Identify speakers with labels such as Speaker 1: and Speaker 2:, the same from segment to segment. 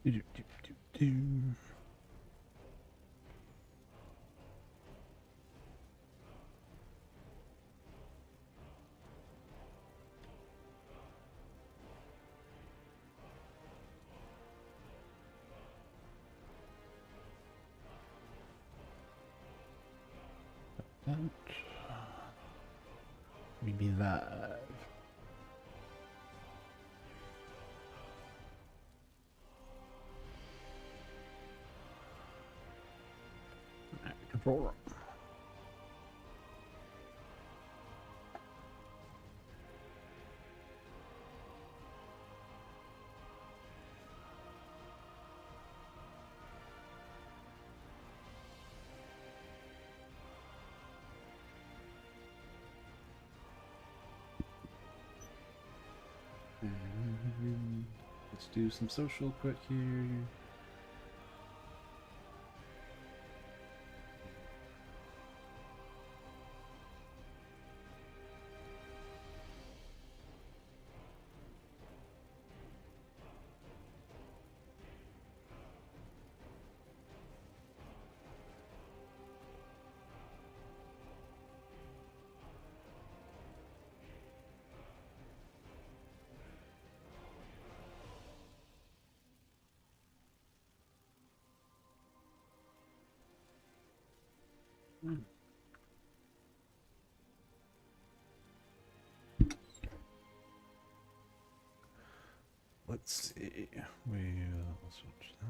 Speaker 1: Do, do, do, do, do. That. We be live. Control room. Let's do some social quick here. Let's see. We'll switch that.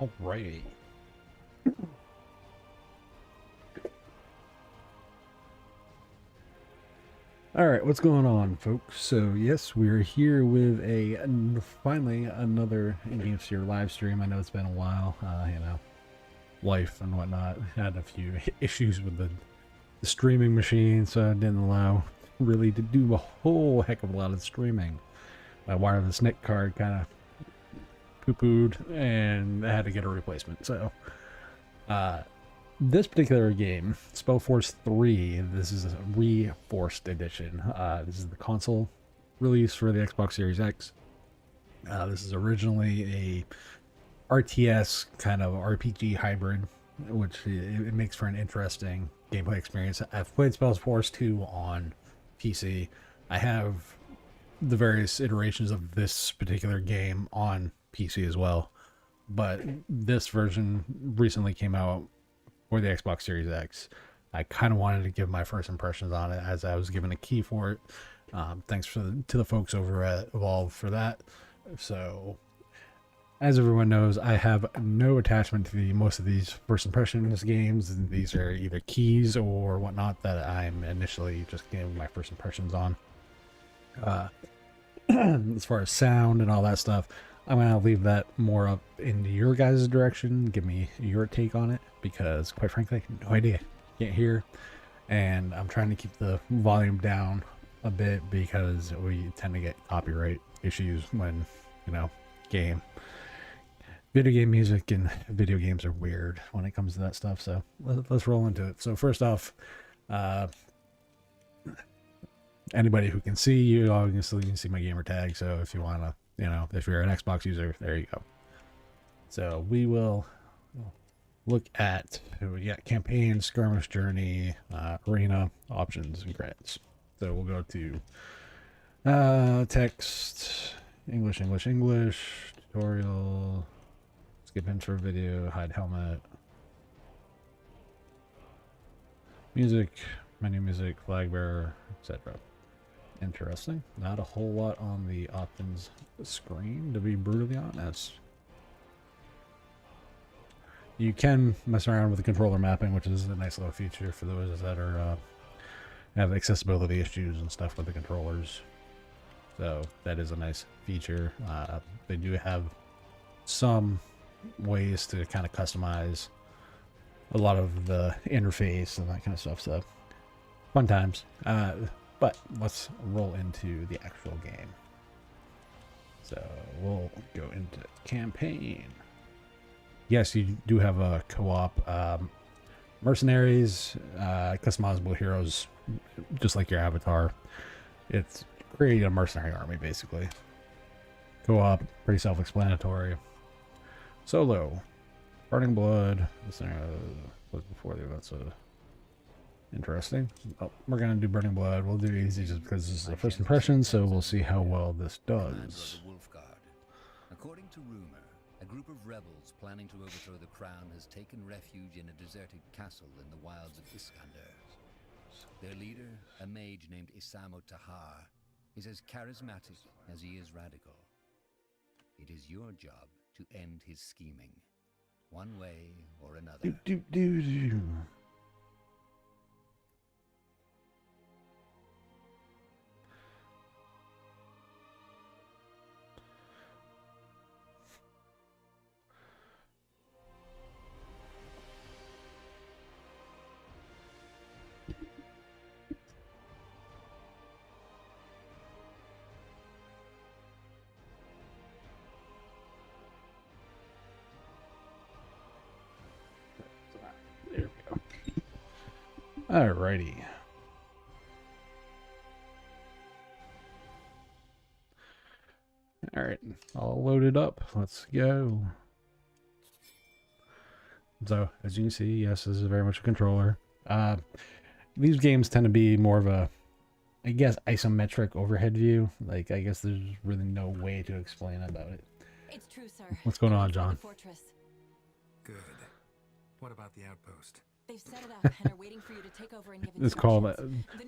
Speaker 1: All right. All right, what's going on, folks? So yes, we're here with finally another Game Sphere live stream. I know it's been a while, life and whatnot. Had a few issues with the streaming machine, so I didn't allow really to do a whole heck of a lot of streaming. My wireless NIC card kind of poo-pooed, and I had to get a replacement. So, this particular game, Spellforce 3, this is a Reforced edition. This is the console release for the Xbox Series X. This is originally a RTS kind of RPG hybrid, which it makes for an interesting gameplay experience. I've played Spellforce 2 on PC. I have the various iterations of this particular game on PC as well, but this version recently came out for the Xbox Series X. I kind of wanted to give my first impressions on it as I was given a key for it. Thanks to the folks over at Evolve for that. So, as everyone knows, I have no attachment to most of these first impressions games. These are either keys or whatnot that I'm initially just giving my first impressions on. As far as sound and all that stuff, I'm going to leave that more up into your guys' direction. Give me your take on it, because quite frankly, I have no idea. Can't hear. And I'm trying to keep the volume down a bit because we tend to get copyright issues when, video video game music and video games are weird when it comes to that stuff. So let's roll into it. So first off, anybody who can see you, obviously you can see my gamer tag. So if you want to, if you're an Xbox user, there you go. So we will look at, we got campaign, skirmish, journey, arena, options, and credits. So we'll go to text, English, tutorial, skip intro video, hide helmet, music, menu music, flag bearer, etc. Interesting. Not a whole lot on the options screen, to be brutally honest. You can mess around with the controller mapping, which is a nice little feature for those that are have accessibility issues and stuff with the controllers. So that is a nice feature. They do have some ways to kind of customize a lot of the interface and that kind of stuff. So fun times. But let's roll into the actual game. So we'll go into campaign. Yes, you do have a co-op. Mercenaries, customizable heroes, just like your avatar. It's creating a mercenary army, basically. Co-op, pretty self-explanatory. Solo, Burning Blood. This was before the events. Interesting. Oh, we're gonna do Burning Blood. We'll do easy just because this is the first impression, so we'll see how well this does.
Speaker 2: According to rumor, a group of rebels planning to overthrow the crown has taken refuge in a deserted castle in the wilds of Iskander. Their leader, a mage named Isamo Tahar, is as charismatic as he is radical. It is your job to end his scheming, one way or another.
Speaker 1: There we go. Alrighty. Alright, all loaded up. Let's go. So, as you can see, yes, this is very much a controller. These games tend to be more of a, I guess, isometric overhead view. Like, I guess there's really no way to explain about it.
Speaker 3: It's true, sir.
Speaker 1: What's going on, John?
Speaker 4: Good. What about the outpost?
Speaker 3: They've set it up and are waiting for you to take over and give
Speaker 1: This is called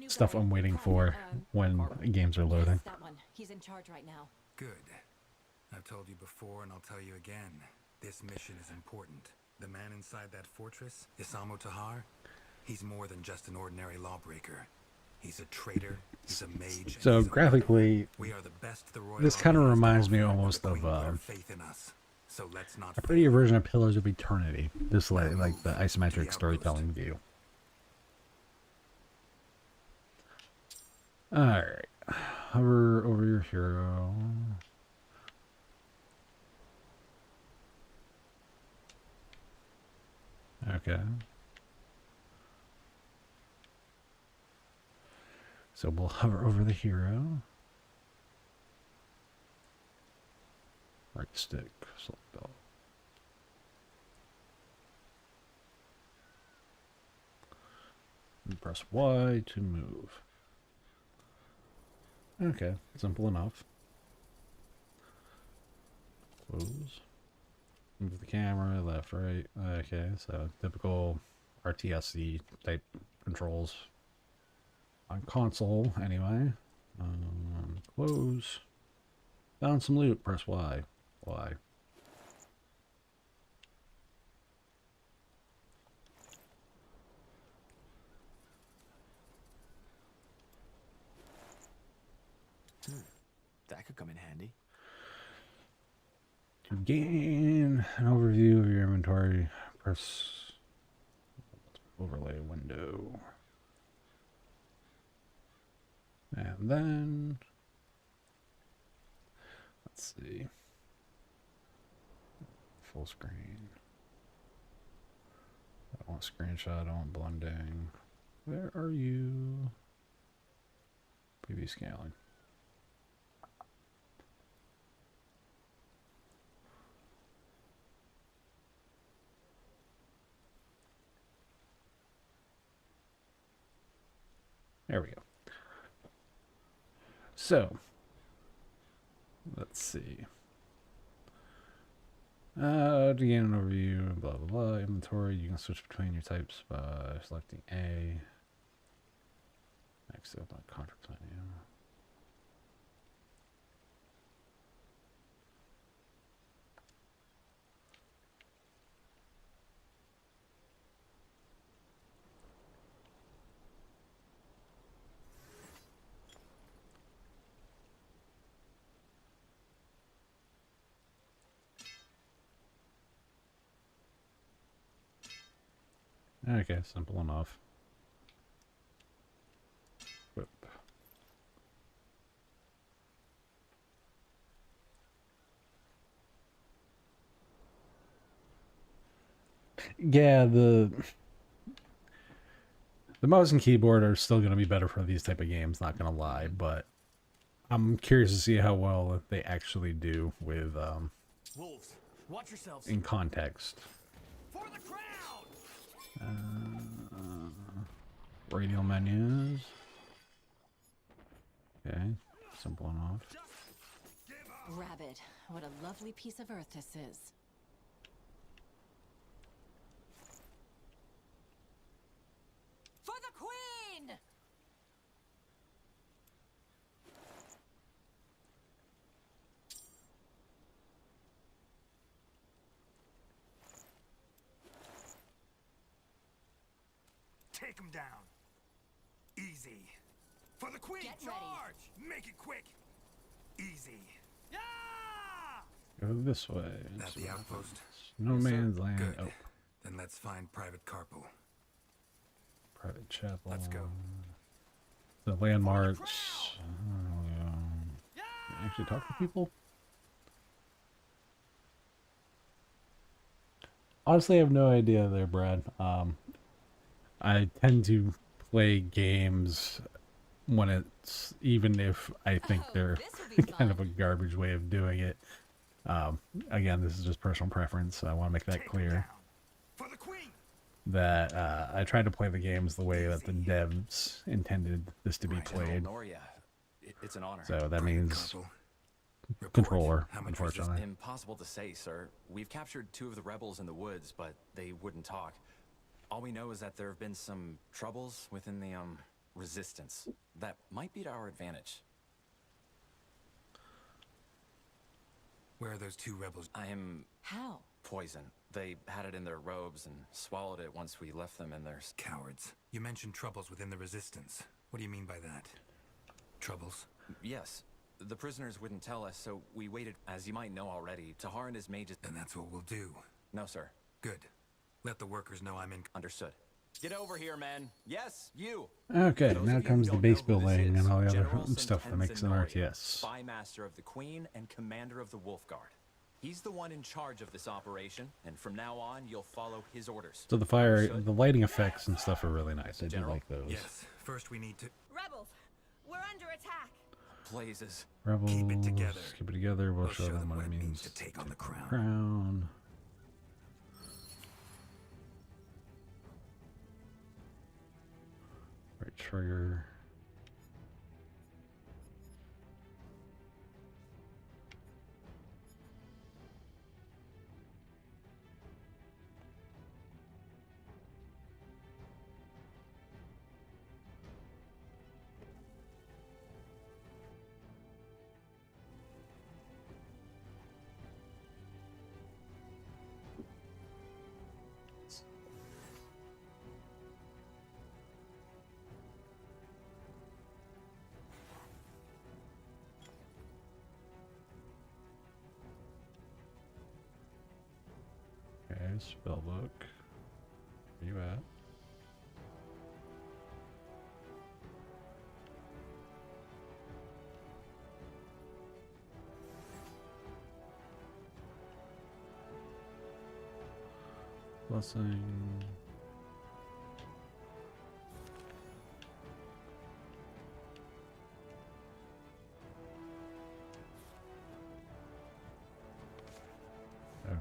Speaker 1: stuff
Speaker 3: guy,
Speaker 1: I'm waiting for when games are loading.
Speaker 3: Yes, that one. He's in charge right now.
Speaker 4: Good. I've told you before and I'll tell you again. This mission is important. The man inside that fortress, Isamo Tahar, he's more than just an ordinary lawbreaker. He's a traitor, he's a mage.
Speaker 1: So graphically,
Speaker 4: we are the best the royal
Speaker 1: this kind of reminds me almost of
Speaker 4: faith in us. So let's not
Speaker 1: a pretty version of Pillars of Eternity. This like the isometric storytelling view. Alright. Hover over your hero. Okay. So we'll hover over the hero. Right stick, select all. And press Y to move. Okay, simple enough. Close. Move the camera, left, right. Okay, so typical RTSC type controls on console, anyway. Close. Found some loot, press Y. Y.
Speaker 5: That could come in handy.
Speaker 1: To gain an overview of your inventory, press overlay window. And then, let's see. full screen. I don't want screenshot, I don't want blending. Where are you? PV scaling. There we go. So, let's see. To gain an overview, blah, blah, blah. Inventory, you can switch between your types by selecting A. Next, open contract menu. Okay, simple enough. Whip. Yeah, the mouse and keyboard are still going to be better for these type of games, not going to lie, but I'm curious to see how well they actually do with
Speaker 5: Wolves, watch yourselves.
Speaker 1: in context.
Speaker 5: For the crowd!
Speaker 1: Radial menus. Okay, simple enough.
Speaker 3: Rabbit, what a lovely piece of earth this is. For the queen!
Speaker 5: Take him down. Easy. For the queen,
Speaker 3: Get ready.
Speaker 5: charge! Make it quick. Easy. Yeah!
Speaker 1: Go this way.
Speaker 4: That the outpost?
Speaker 1: No man's land.
Speaker 4: Good.
Speaker 1: Oh,
Speaker 4: Then let's find Private Carpel.
Speaker 1: private chapel.
Speaker 4: Let's go.
Speaker 1: The landmarks. Can you actually talk to people? Honestly, I have no idea there, Brad. I tend to play games when it's, even if I think
Speaker 3: Oh,
Speaker 1: they're
Speaker 3: this will be
Speaker 1: kind of a
Speaker 3: fun.
Speaker 1: garbage way of doing it. Again, this is just personal preference. So I want to make that
Speaker 5: Take 'em
Speaker 1: clear.
Speaker 5: down. For the queen!
Speaker 1: That I try to play the games the way that the devs intended this to be
Speaker 4: Right.
Speaker 1: played.
Speaker 6: Noria, it's an honor.
Speaker 1: So that
Speaker 4: Private
Speaker 1: means
Speaker 4: Carpel. Report.
Speaker 1: controller,
Speaker 4: How much resistance?
Speaker 1: unfortunately.
Speaker 6: Impossible to say, sir. We've captured 2 of the rebels in the woods, but they wouldn't talk. All we know is that there have been some troubles within the, resistance. That might be to our advantage.
Speaker 4: Where are those 2 rebels?
Speaker 6: I am
Speaker 3: How?
Speaker 6: poison. They had it in their robes and swallowed it once we left them in their...
Speaker 4: Cowards. You mentioned troubles within the resistance. What do you mean by that? Troubles?
Speaker 6: Yes. The prisoners wouldn't tell us, so we waited. As you might know already, Tahar and his mages...
Speaker 4: Then that's what we'll do.
Speaker 6: No, sir.
Speaker 4: Good. Let the workers know I'm in.
Speaker 6: Understood. Get over here, man. Yes, you.
Speaker 1: Okay,
Speaker 6: Those
Speaker 1: now
Speaker 6: of you
Speaker 1: comes
Speaker 6: who
Speaker 1: the
Speaker 6: don't
Speaker 1: base
Speaker 6: know who this
Speaker 1: building
Speaker 6: is,
Speaker 1: and all the other
Speaker 6: General
Speaker 1: stuff that makes an
Speaker 6: Sentenza Noria,
Speaker 1: RTS.
Speaker 6: Spy master of the Queen and commander of the Wolf Guard. He's the one in charge of this operation, and from now on, you'll follow his orders.
Speaker 1: So the lighting effects and stuff are really nice. I do
Speaker 6: General?
Speaker 1: like those.
Speaker 4: Yes. First we need to...
Speaker 3: Rebels, we're under attack.
Speaker 6: Blazes.
Speaker 1: Rebels,
Speaker 4: Keep it together.
Speaker 1: Keep it together. We'll
Speaker 4: We'll
Speaker 1: show them what it means
Speaker 4: to take on the crown.
Speaker 1: crown. Right trigger. Okay, spell book. Where you at? Blessing.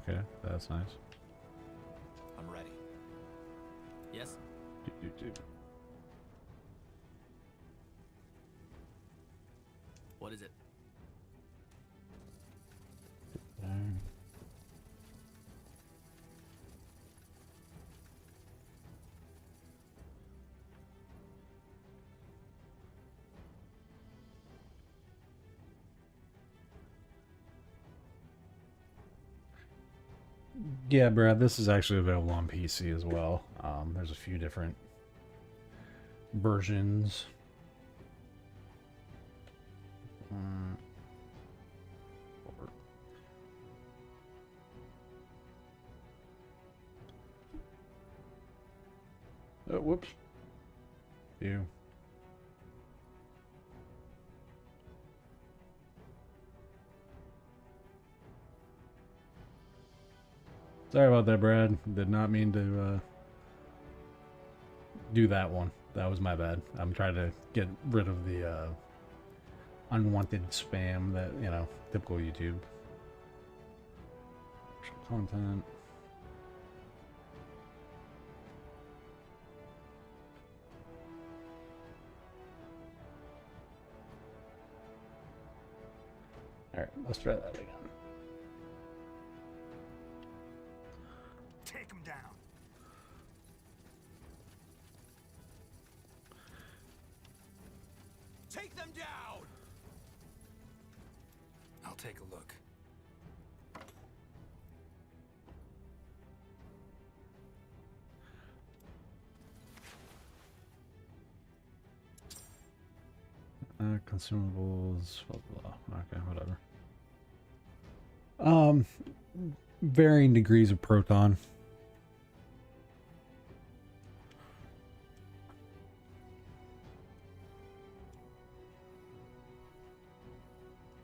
Speaker 1: Okay, that's nice.
Speaker 6: I'm ready. Yes?
Speaker 1: Do.
Speaker 6: What is it?
Speaker 1: Yeah, Brad, this is actually available on PC as well. There's a few different versions. Oh, whoops. You. Sorry about that, Brad. Did not mean to do that one. That was my bad. I'm trying to get rid of the unwanted spam that, you know, typical YouTube. Content. Alright, let's try that again.
Speaker 5: Take him down.
Speaker 4: Take them down! I'll take a look.
Speaker 1: Consumables, blah, blah, blah. Okay, whatever. Varying degrees of proton.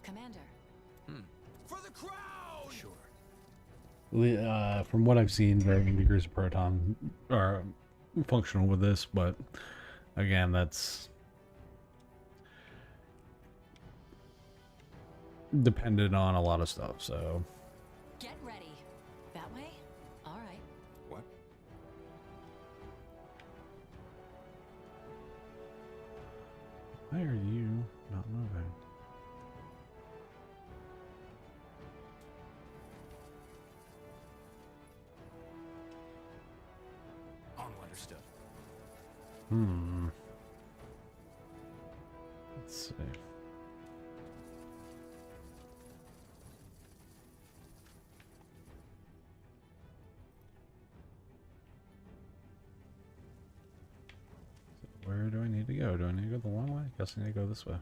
Speaker 3: Commander.
Speaker 4: For the crowd! Sure.
Speaker 1: From what I've seen, varying degrees of proton are functional with this, but again, that's dependent on a lot of stuff, so.
Speaker 3: Get ready. That way? All right.
Speaker 4: What?
Speaker 1: Why are you not moving?
Speaker 4: Understood.
Speaker 1: Let's see. So where do I need to go? Do I need to go the long way? Guess I need to go this way.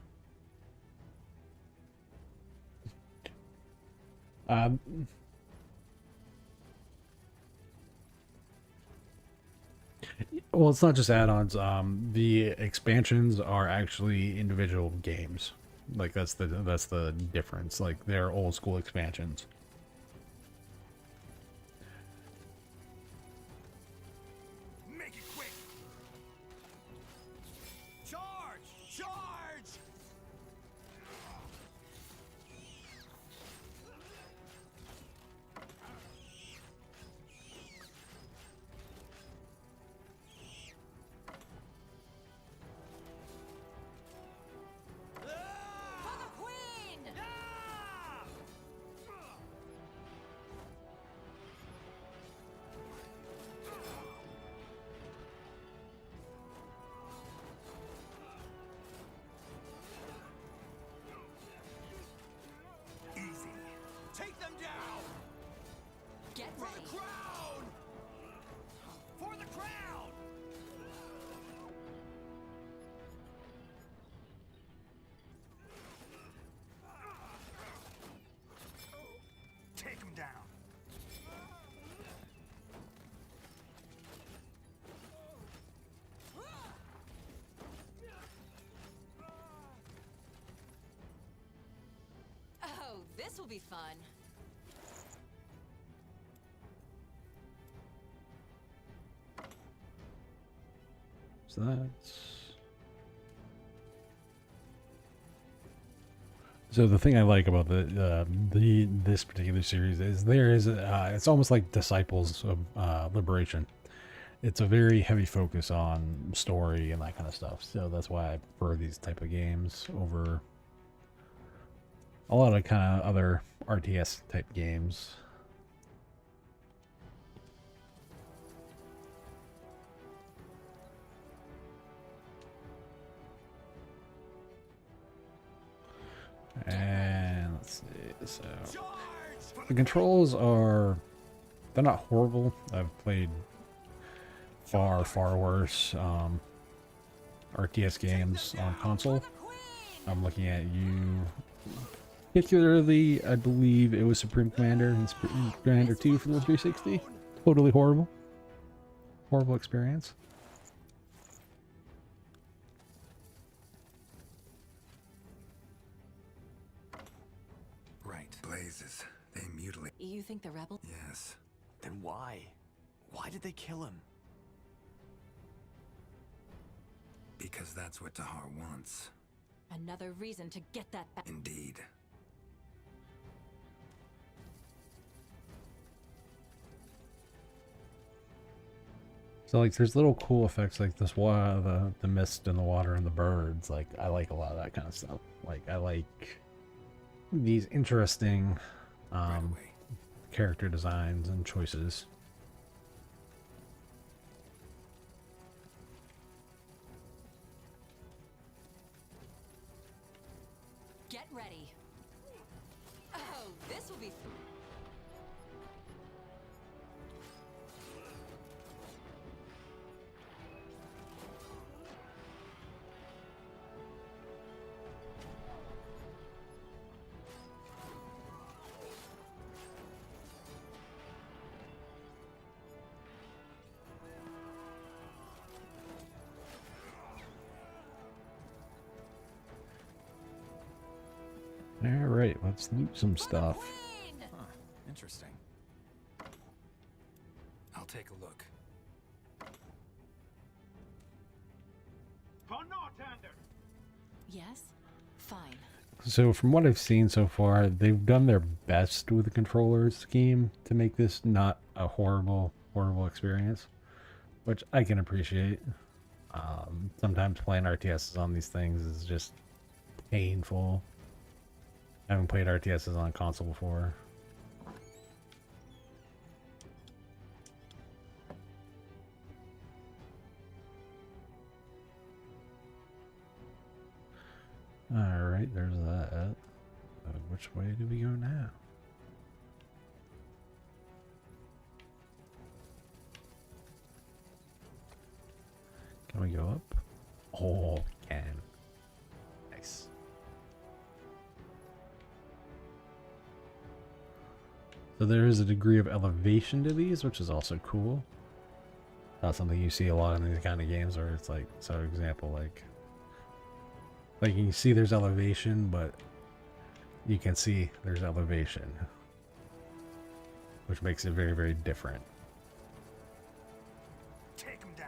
Speaker 1: Well, it's not just add-ons. The expansions are actually individual games. Like that's the difference. Like they're old school expansions.
Speaker 5: Make it quick. Charge! Charge!
Speaker 3: For the Queen!
Speaker 5: Easy.
Speaker 4: Take them down!
Speaker 3: Get
Speaker 4: For
Speaker 3: ready.
Speaker 4: the crown!
Speaker 5: For the crown! Take him down.
Speaker 3: Oh, this will be fun.
Speaker 1: There's that. So the thing I like about this particular series is it's almost like Disciples of Liberation. It's a very heavy focus on story and that kind of stuff. So that's why I prefer these type of games over a lot of kind of other RTS type games. And let's see, so the controls they're not horrible. I've played far worse RTS games on console. I'm looking at you, particularly I believe it was Supreme Commander and Supreme Commander 2 for the 360. Totally horrible experience.
Speaker 4: Right. Blazes. They mutilate.
Speaker 3: You think the rebel?
Speaker 4: Yes.
Speaker 7: Then why? Why did they kill him?
Speaker 4: Because that's what Tahar wants.
Speaker 3: Another reason to get that back.
Speaker 4: Indeed.
Speaker 1: So like there's little cool effects like this the mist and the water and the birds. Like I like a lot of that kind of stuff. Like I like these interesting
Speaker 4: Right away.
Speaker 1: character designs and choices.
Speaker 3: Get ready. Oh, this will be fun.
Speaker 1: All right, let's loot some stuff.
Speaker 3: Queen!
Speaker 6: Huh. Interesting.
Speaker 4: I'll take a look.
Speaker 3: Yes? Fine.
Speaker 1: So from what I've seen so far, they've done their best with the controller scheme to make this not a horrible experience, which I can appreciate. Sometimes playing RTSs on these things is just painful. I haven't played RTSs on console before. Alright, there's that. Which way do we go now? Can we go up? Oh, we can. Nice. So there is a degree of elevation to these, which is also cool. Not something you see a lot in these kind of games where it's like, so example, like you can see there's elevation, but you can see there's elevation, which makes it very different.
Speaker 5: Take him down.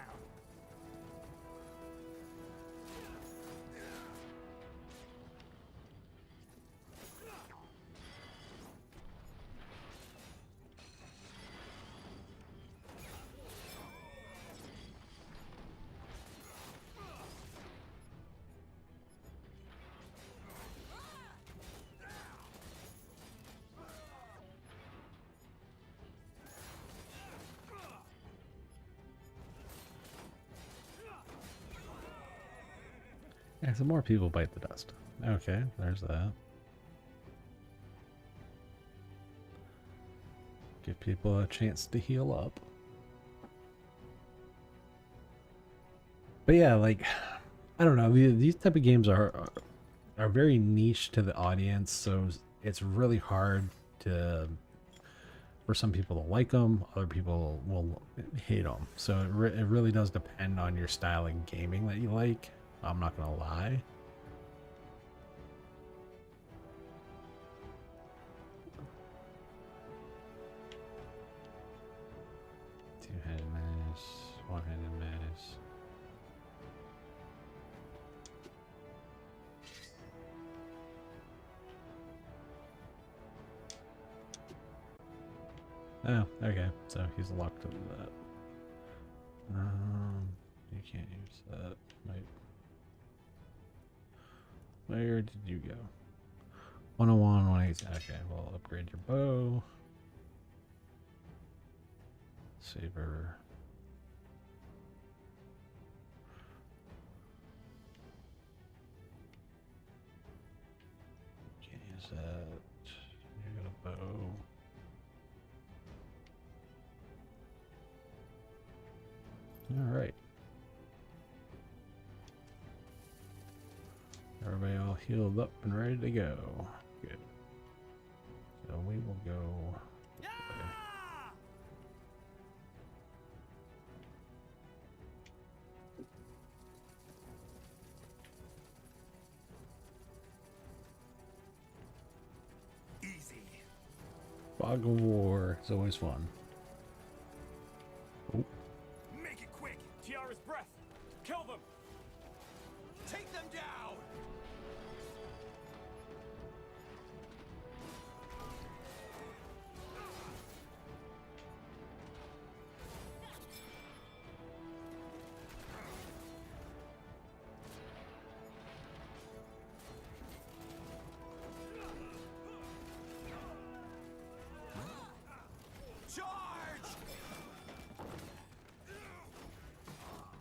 Speaker 1: Yeah, some more people bite the dust. Okay, there's that. Give people a chance to heal up. But yeah, like, I don't know. These type of games are very niche to the audience, so it's really hard for some people to like them. Other people will hate them. So it really does depend on your style of gaming that you like. I'm not gonna lie. Two-handed mace, one-handed mace. Oh, okay. So he's locked into that. You can't use that. Wait. Where did you go? 101, 180. Okay, well, upgrade your bow. Saber. Can't use that. You got a bow. All right. Everybody all healed up and ready to go. Good. So we will go. This way.
Speaker 5: Easy.
Speaker 1: Fog of War is always fun. Oh,
Speaker 5: Make it quick. Tiara's breath. Kill them. Take them down. Charge!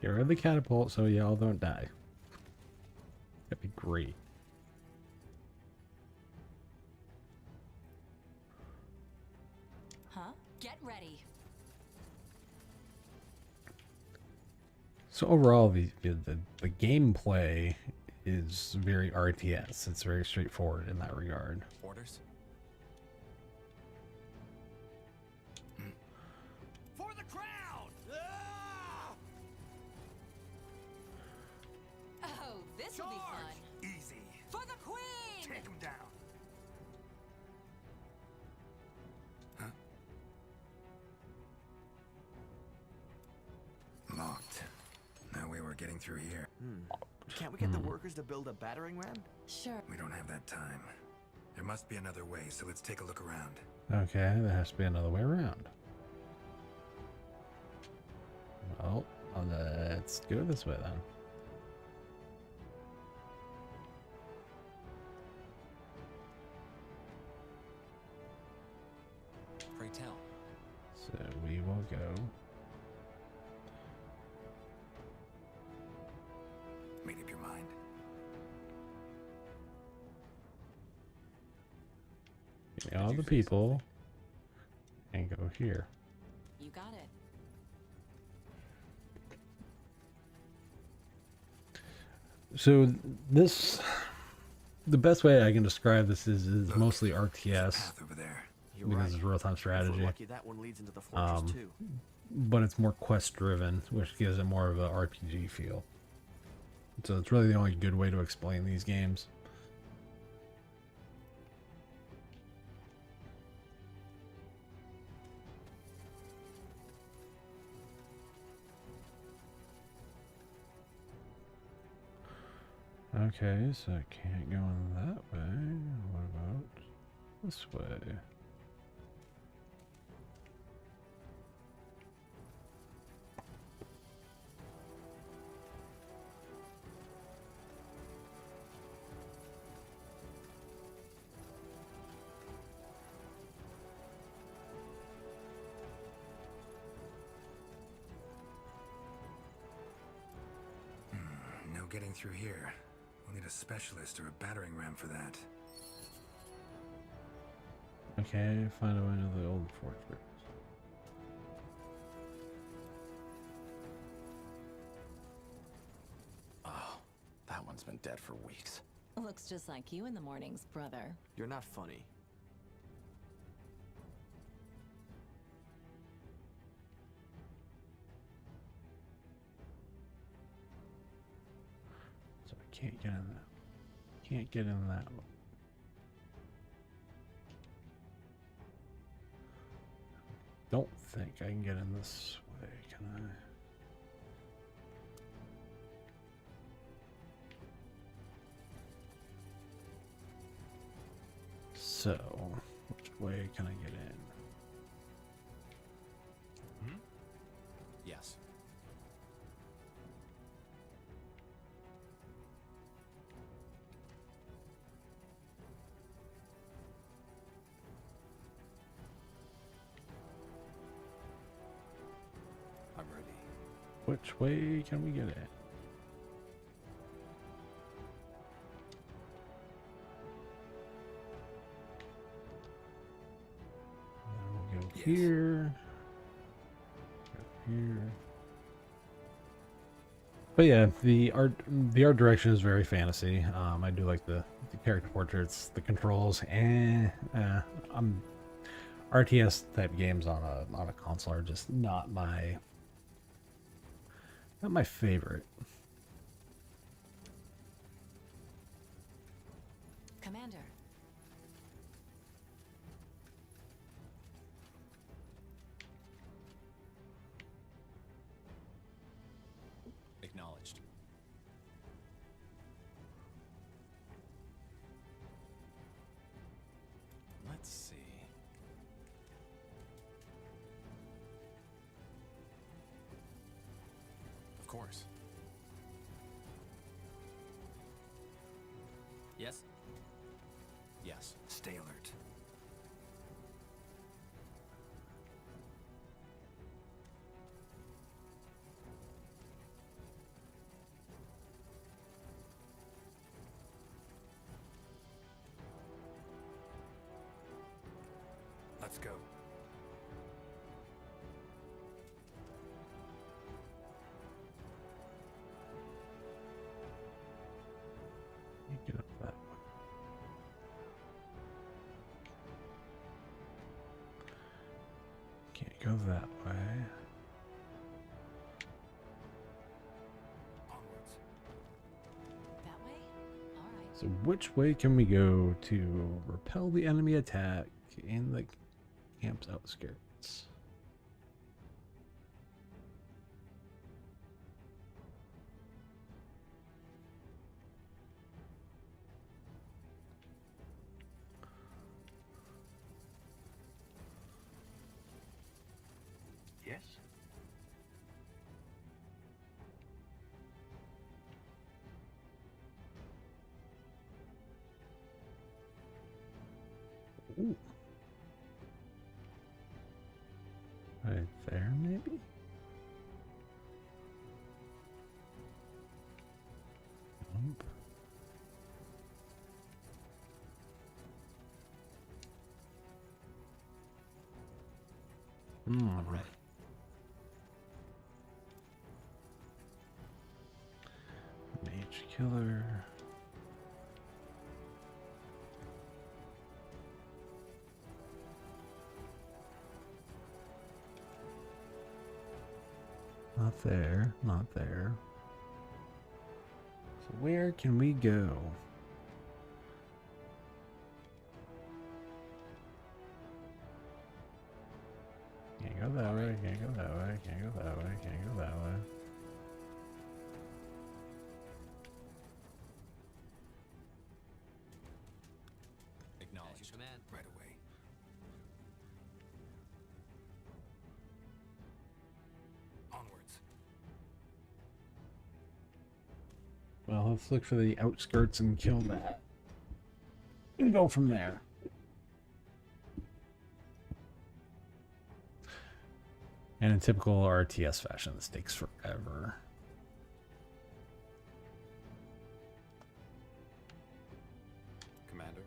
Speaker 1: get rid of the catapult so y'all don't die. That'd be great.
Speaker 3: Huh? Get ready.
Speaker 1: So overall, the gameplay is very RTS. It's very straightforward in that regard.
Speaker 6: Orders?
Speaker 5: For the crown! Ah!
Speaker 3: Oh, this will be
Speaker 5: Charge!
Speaker 3: fun.
Speaker 5: Easy.
Speaker 3: For the queen!
Speaker 5: Take them down.
Speaker 4: Locked. No way we're getting through here.
Speaker 7: Can't we get the workers to build a battering ram?
Speaker 3: Sure.
Speaker 4: We don't have that time. There must be another way, so let's take a look around.
Speaker 1: Okay, there has to be another way around. Well, let's go this way then.
Speaker 6: Pray tell.
Speaker 1: So we will go.
Speaker 4: Made up your mind?
Speaker 1: Give me all the people and go here.
Speaker 3: You got it.
Speaker 1: So this, the best way I can describe this is
Speaker 4: Look,
Speaker 1: mostly
Speaker 4: there's a
Speaker 1: RTS
Speaker 4: path over there.
Speaker 7: You're
Speaker 1: because
Speaker 7: right.
Speaker 1: it's real-time
Speaker 7: If we're
Speaker 1: strategy,
Speaker 7: lucky, that one leads into the fortress too.
Speaker 1: but it's more quest-driven, which gives it more of an RPG feel. So it's really the only good way to explain these games. Okay, so I can't go in that way. What about this way?
Speaker 4: No getting through here. We'll need a specialist or a battering ram for that.
Speaker 1: Okay, find a way to the old fortress.
Speaker 6: Oh, that one's been dead for weeks.
Speaker 3: Looks just like you in the mornings, brother.
Speaker 7: You're not funny.
Speaker 1: So I can't get in that. Can't get in that one. Don't think I can get in this way, can I? So, which way can I get in? Which way can we get it? We'll go
Speaker 4: Yes.
Speaker 1: here. Go here. But yeah, the art direction is very fantasy. I do like the character portraits, the controls, and RTS type games on a console are just not my favorite.
Speaker 3: Commander.
Speaker 6: Acknowledged. Let's see. Of course.
Speaker 7: Yes?
Speaker 6: Yes.
Speaker 4: Stay alert. Let's go.
Speaker 1: You get up that way. Can't go that way.
Speaker 4: Onwards.
Speaker 3: That way? Alright.
Speaker 1: So which way can we go to repel the enemy attack in the camp's outskirts?
Speaker 5: Yes?
Speaker 1: Ooh. Right there, maybe? Nope.
Speaker 6: Right.
Speaker 1: Mage killer. Not there, not there. So where can we go? Can't go that way, can't go that way, can't go that way, can't go that way.
Speaker 7: As
Speaker 6: Acknowledged.
Speaker 7: you command.
Speaker 4: Right away. Onwards.
Speaker 1: Well, let's look for the outskirts and kill that. And go from there. And in typical RTS fashion, this takes forever.
Speaker 6: Commander.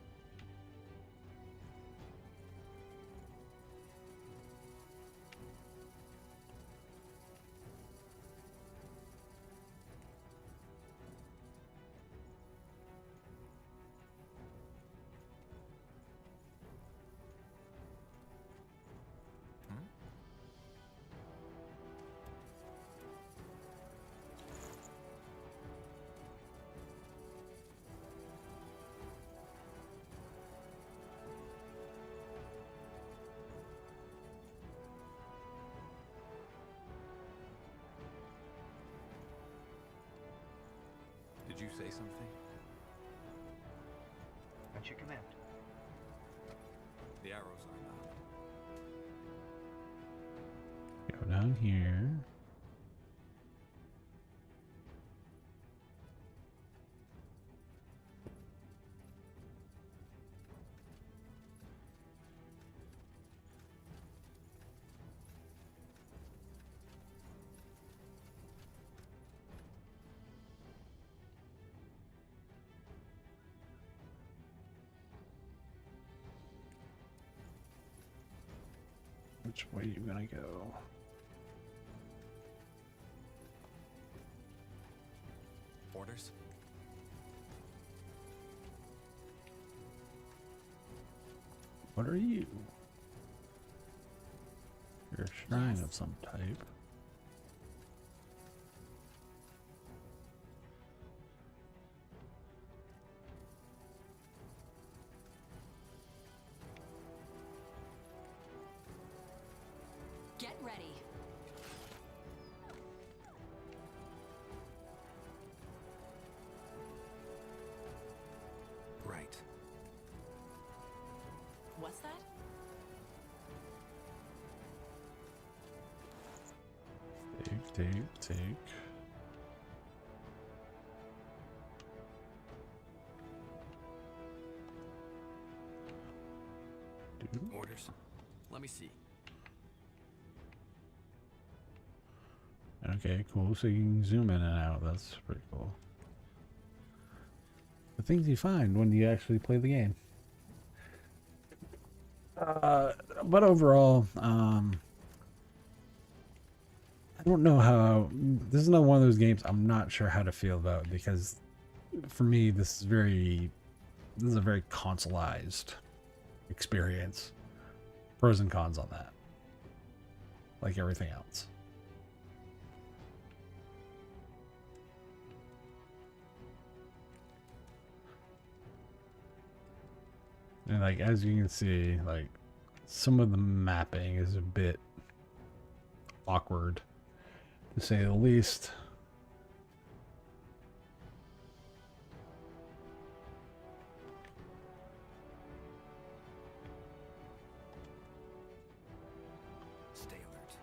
Speaker 6: Did you say something?
Speaker 5: At your command.
Speaker 6: The arrows are not.
Speaker 1: Go down here. Which way are you gonna go?
Speaker 6: Orders?
Speaker 1: What are you? You're a shrine of some type.
Speaker 3: Get ready.
Speaker 4: Right.
Speaker 3: What's that?
Speaker 1: Take. Dude.
Speaker 4: Orders?
Speaker 6: Let me see.
Speaker 1: Okay, cool. So you can zoom in and out. That's pretty cool. The things you find when you actually play the game. But overall, I don't know how. This is not one of those games I'm not sure how to feel about, because for me this is a very consoleized experience. Pros and cons on that, like everything else. And like, as you can see, like, some of the mapping is a bit awkward, to say the least.
Speaker 4: Stay alert.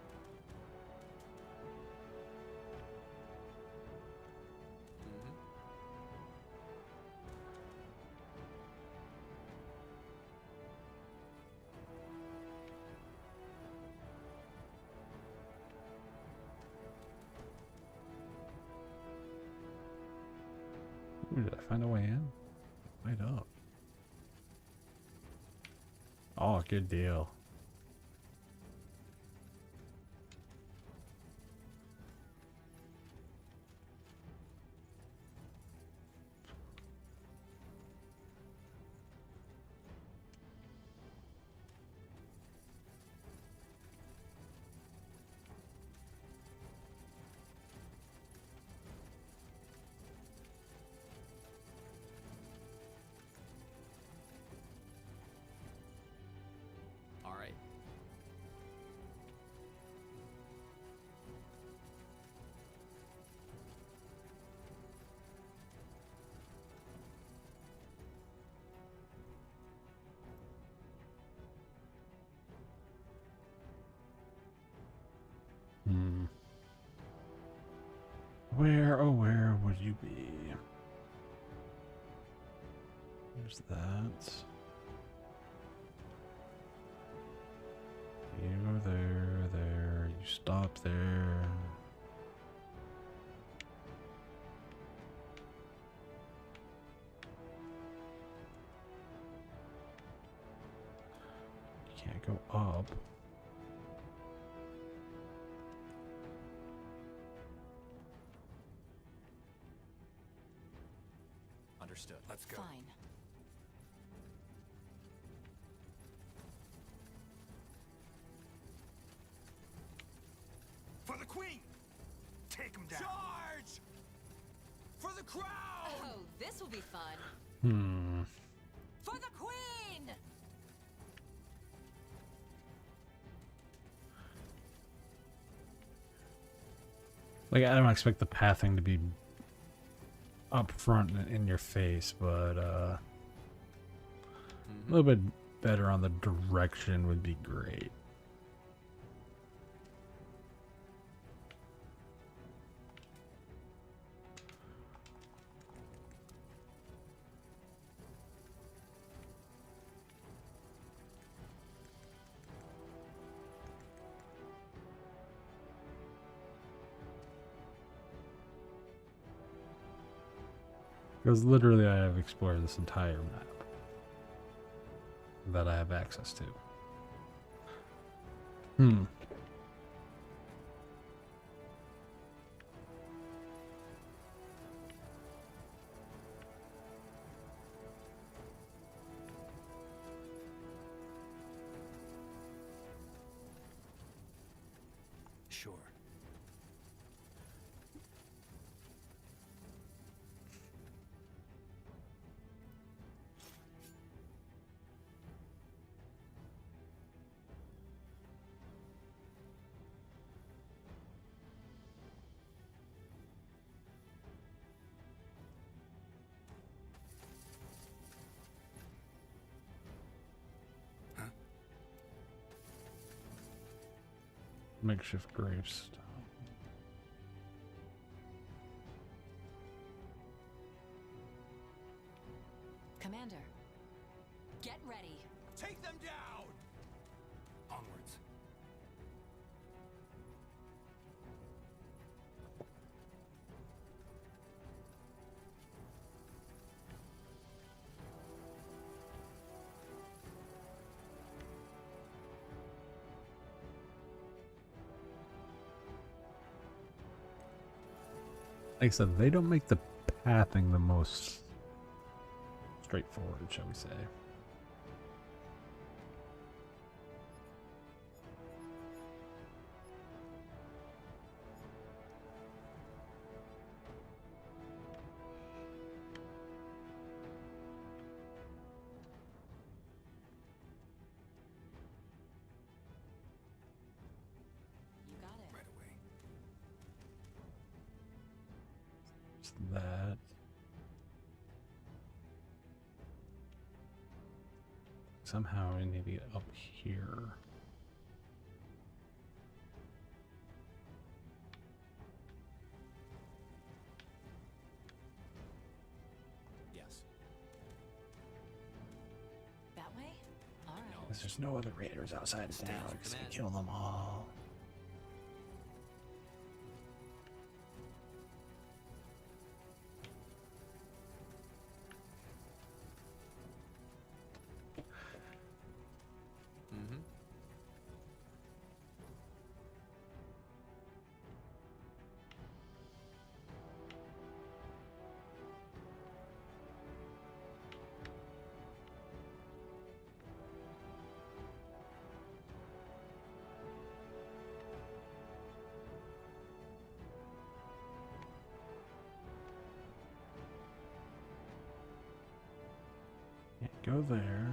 Speaker 1: Ooh, did I find a way in? Right up. Oh, good deal.
Speaker 6: All right.
Speaker 1: Where, oh where would you be? There's that. You go there, you stop there. You can't go up.
Speaker 6: Understood.
Speaker 4: Let's go.
Speaker 3: Fine.
Speaker 4: For the queen! Take him down.
Speaker 5: Charge! For the crown!
Speaker 3: Oh, this will be fun. For the queen!
Speaker 1: Like, I don't expect the pathing to be up front and in your face, but a little bit better on the direction would be great. Because literally I have explored this entire map that I have access to. Hmm.
Speaker 4: Sure.
Speaker 1: Makeshift gravestone.
Speaker 3: Commander, get ready.
Speaker 5: Take them down!
Speaker 4: Onwards.
Speaker 1: Like I said, they don't make the pathing the most straightforward, shall we say.
Speaker 3: You got it.
Speaker 4: Right away.
Speaker 1: Just that. Somehow I need to get up here.
Speaker 6: Yes.
Speaker 3: That way? All right.
Speaker 1: Because there's no other raiders outside of town. Because I kill them all.
Speaker 6: Mm-hmm.
Speaker 1: Can't go there.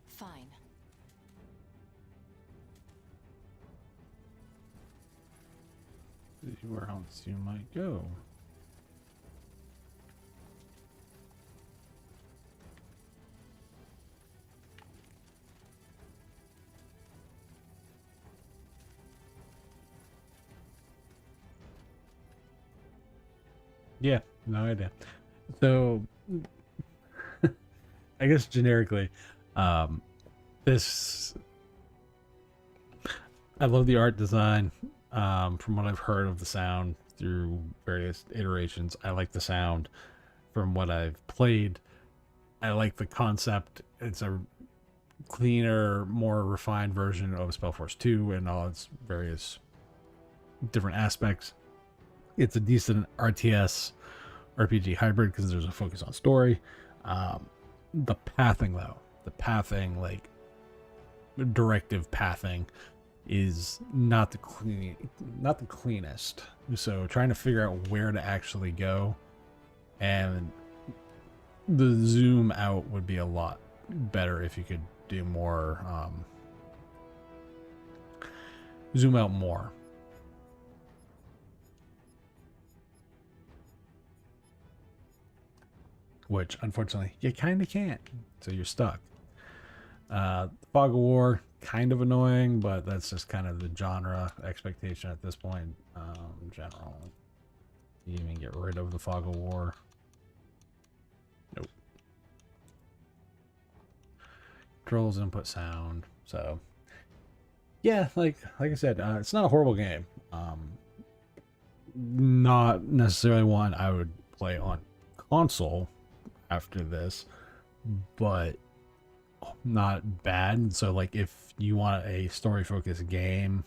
Speaker 3: Fine.
Speaker 1: See where else you might go. Yeah, no idea. So, I guess generically, this I love the art design. From what I've heard of the sound through various iterations, I like the sound. From what I've played, I like the concept. It's a cleaner, more refined version of Spellforce 2 and all its various different aspects. It's a decent RTS RPG hybrid because there's a focus on story. The pathing, though, like directive pathing, is not the cleanest. So trying to figure out where to actually go, and the zoom out would be a lot better if you could do more, zoom out more. Which unfortunately you kind of can't, so you're stuck. Fog of War, kind of annoying, but that's just kind of the genre expectation at this point. In general, you even get rid of the Fog of War. Nope. Controls, input, sound. So Yeah, like I said, it's not a horrible game. Not necessarily one I would play on console after this, but not bad. So like if you want a story focused game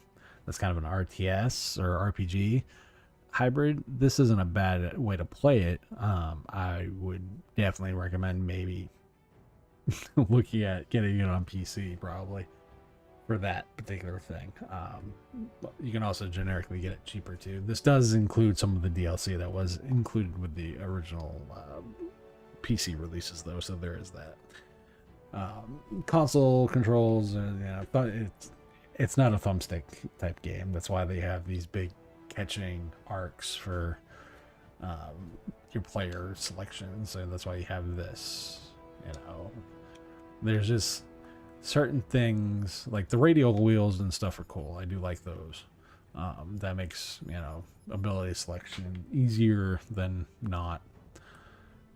Speaker 1: that's kind of an RTS or RPG hybrid, this isn't a bad way to play it. I would definitely recommend maybe looking at getting it on PC probably for that particular thing. But you can also generically get it cheaper too. This does include some of the DLC that was included with the original PC releases though, so there is that. Console controls, but it's not a thumbstick type game. That's why they have these big catching arcs for your player selection. So that's why you have this. There's just certain things like the radial wheels and stuff are cool. I do like those. That makes ability selection easier than not.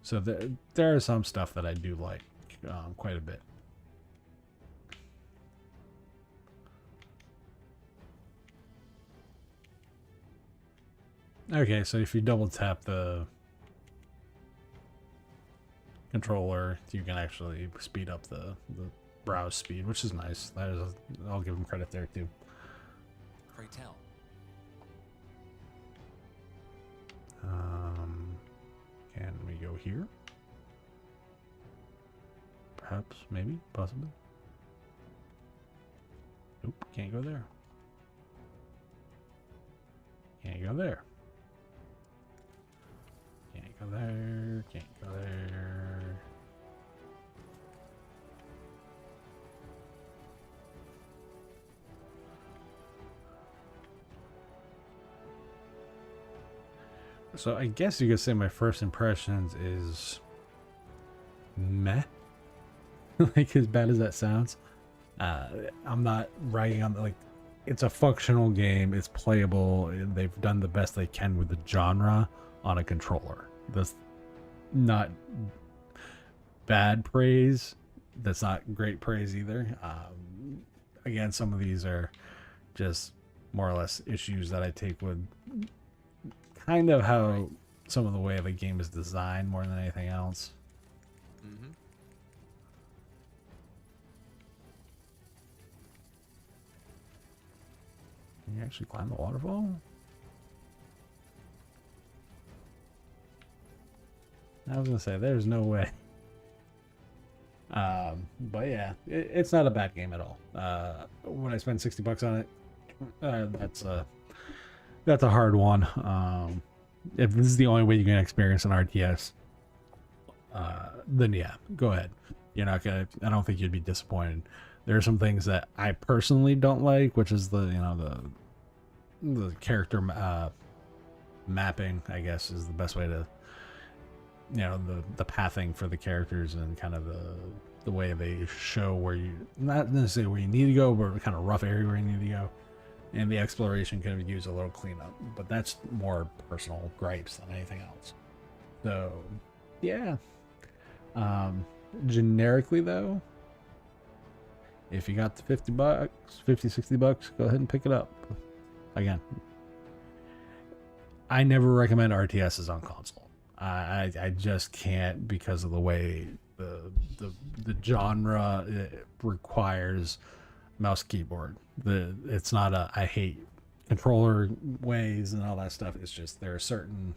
Speaker 1: So there is some stuff that I do like quite a bit. Okay, so if you double tap the controller, you can actually speed up the browse speed, which is nice. I'll give them credit there too.
Speaker 6: Pray tell.
Speaker 1: Can we go here? Perhaps, maybe, possibly. Nope, can't go there. Can't go there. Can't go there. Can't go there. So I guess you could say my first impressions is meh. Like as bad as that sounds. I'm not writing on like it's a functional game, it's playable, and they've done the best they can with the genre on a controller. That's not bad praise. That's not great praise either. Again, some of these are just more or less issues that I take with kind of how some of the way the game is designed more than anything else.
Speaker 6: Mm-hmm.
Speaker 1: Can you actually climb the waterfall? I was gonna say there's no way. But yeah, it's not a bad game at all. When I spend $60 on it, that's a hard one. If this is the only way you can experience an RTS, then yeah, go ahead. You're not gonna. I don't think you'd be disappointed. There are some things that I personally don't like, which is the character mapping. I guess is the best way to the pathing for the characters and kind of the way they show where you not necessarily where you need to go, but kind of rough area where you need to go. And the exploration could use a little cleanup, but that's more personal gripes than anything else. So, yeah. Generically though, if you got the $50, $60, go ahead and pick it up. Again, I never recommend RTSs on console. I just can't because of the way the genre it requires mouse keyboard. It's not a I hate controller ways and all that stuff. It's just there are certain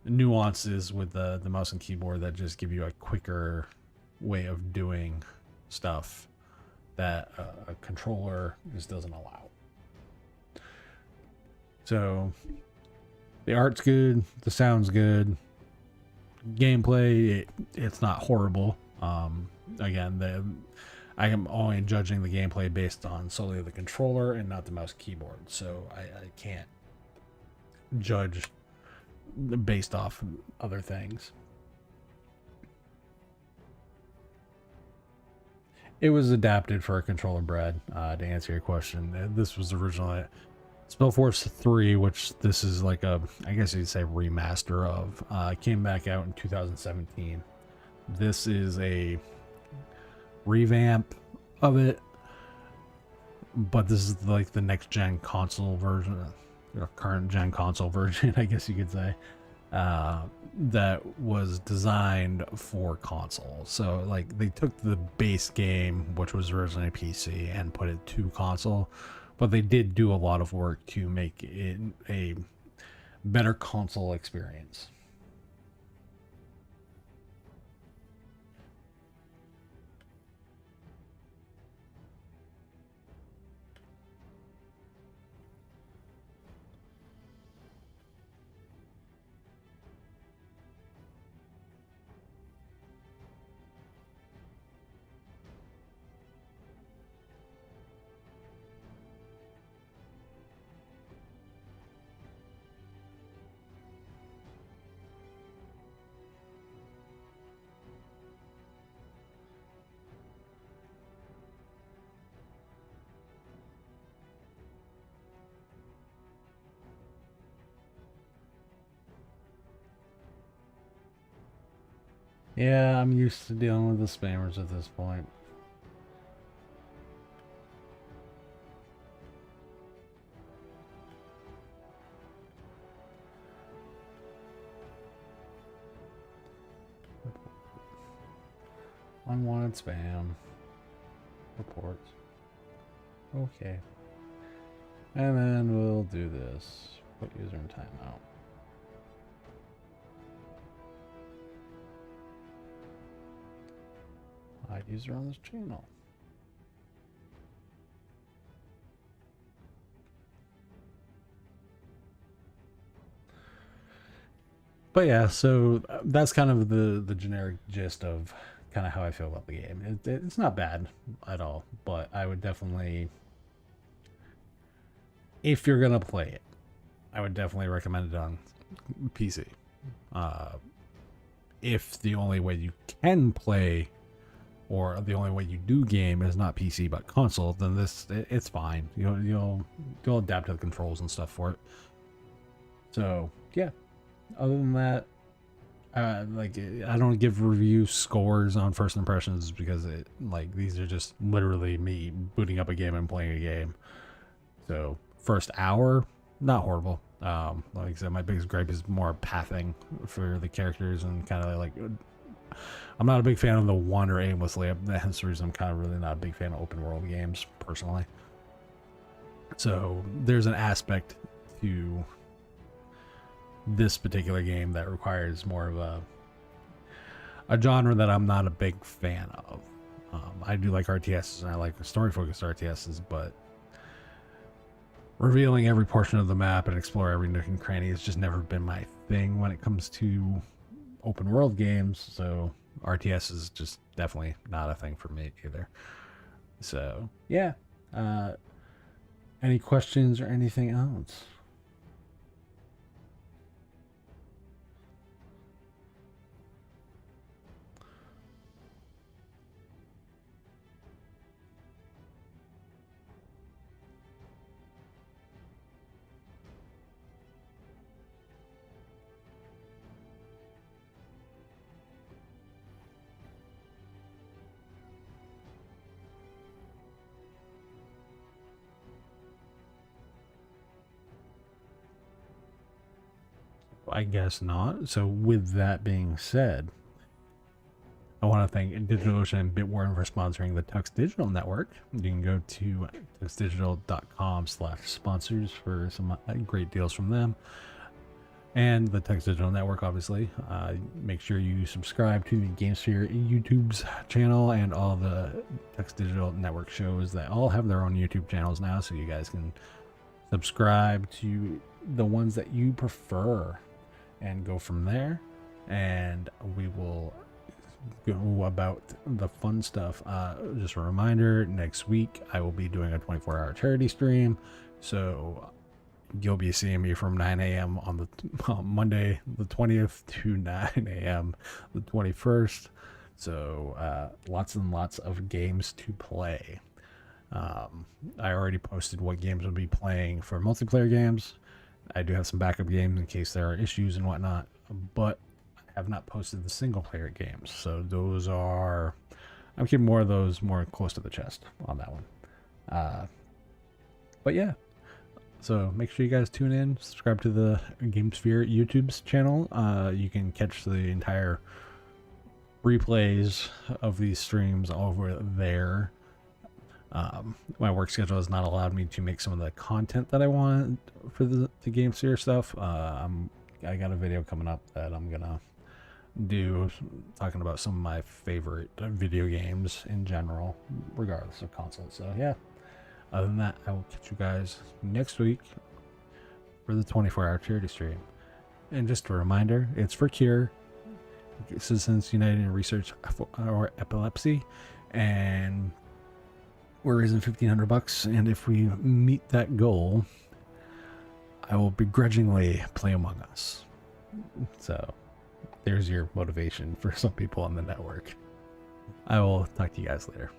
Speaker 1: nuances with the mouse and keyboard that just give you a quicker way of doing stuff that a controller just doesn't allow. So the art's good, the sound's good, gameplay it's not horrible. Again, I am only judging the gameplay based on solely the controller and not the mouse keyboard, so I can't judge based off other things. It was adapted for a controller, Brad, to answer your question. This was originally Spellforce 3, which this is like a, I guess you'd say, remaster of. Came back out in 2017. This is a revamp of it. but this is like the next gen console version, or current gen console version, I guess you could say, that was designed for console. So like they took the base game, which was originally PC, and put it to console, but they did do a lot of work to make it a better console experience. Yeah, I'm used to dealing with the spammers at this point. Unwanted spam. Reports. Okay. And then we'll do this. Put user in timeout. Hide user on this channel. But yeah, so that's kind of the generic gist of kind of how I feel about the game. It's not bad at all, but I would definitely, if you're gonna play it, I would definitely recommend it on PC. If the only way you can play, or the only way you do game, is not PC but console, then it's fine. You'll adapt to the controls and stuff for it. So yeah. Other than that, like, I don't give review scores on first impressions because these are just literally me booting up a game and playing a game. So first hour, not horrible. Like I said, my biggest gripe is more pathing for the characters, and kind of like, I'm not a big fan of the wander aimlessly. Hence the reason I'm kind of really not a big fan of open world games personally. So there's an aspect to this particular game that requires more of a genre that I'm not a big fan of. I do like RTSs, and I like story-focused RTSs, but revealing every portion of the map and explore every nook and cranny has just never been my thing when it comes to open world games. So RTS is just definitely not a thing for me either. So yeah. Any questions or anything else? I guess not. So with that being said, I want to thank DigitalOcean and Bitwarden for sponsoring the Tux Digital Network. You can go to tuxdigital.com/sponsors for some great deals from them. And the Tux Digital Network, obviously. Make sure you subscribe to the GameSphere YouTube's channel and all the Tux Digital Network shows that all have their own YouTube channels now, so you guys can subscribe to the ones that you prefer and go from there. And we will go about the fun stuff. Just a reminder, next week I will be doing a 24-hour charity stream, so you'll be seeing me from 9 a.m. on the Monday the 20th to 9 a.m. the 21st. So lots and lots of games to play. I already posted what games we'll be playing for multiplayer games. I do have some backup games in case there are issues and whatnot, but I have not posted the single player games. So those are, I'm keeping more of those more close to the chest on that one. But yeah, so make sure you guys tune in, subscribe to the GameSphere YouTube's channel. You can catch the entire replays of these streams over there. My work schedule has not allowed me to make some of the content that I want for the GameSphere stuff. I got a video coming up that I'm gonna do talking about some of my favorite video games in general, regardless of console. So yeah, other than that, I will catch you guys next week for the 24-hour charity stream. And just a reminder, it's for Cure, Citizens United in Research for Epilepsy, and we're raising $1,500, and if we meet that goal, I will begrudgingly play Among Us. So there's your motivation for some people on the network. I will talk to you guys later.